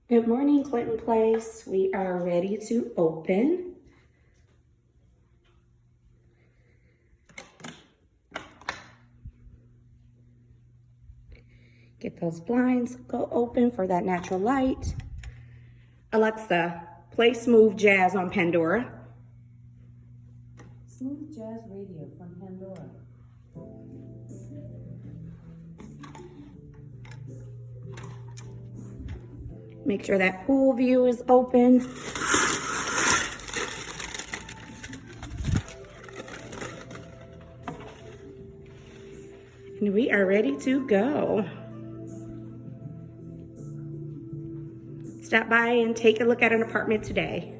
Good morning, Clinton Place. We are ready to open. Get those blinds go open for that natural light. Alexa, play Smooth Jazz on Pandora. Smooth Jazz Radio from Pandora. Make sure that pool view is open. And we are ready to go. Stop by and take a look at an apartment today.